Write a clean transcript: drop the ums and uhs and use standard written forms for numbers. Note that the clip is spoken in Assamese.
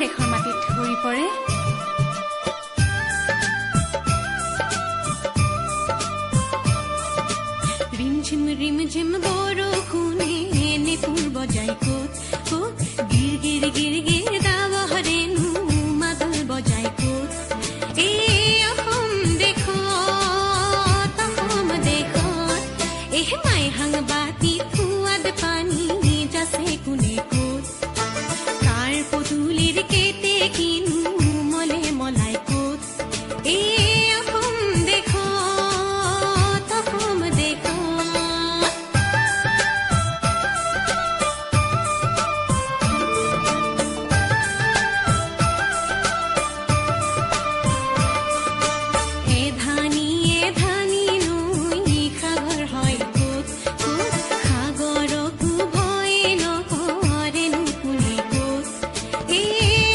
দেশৰ মাটিত ভৰি পৰে। ৰিম ঝিম বৰষুণে নিপুৰ বজাই ক'ত ক'ত গিৰ গিৰ গিৰ গিৰ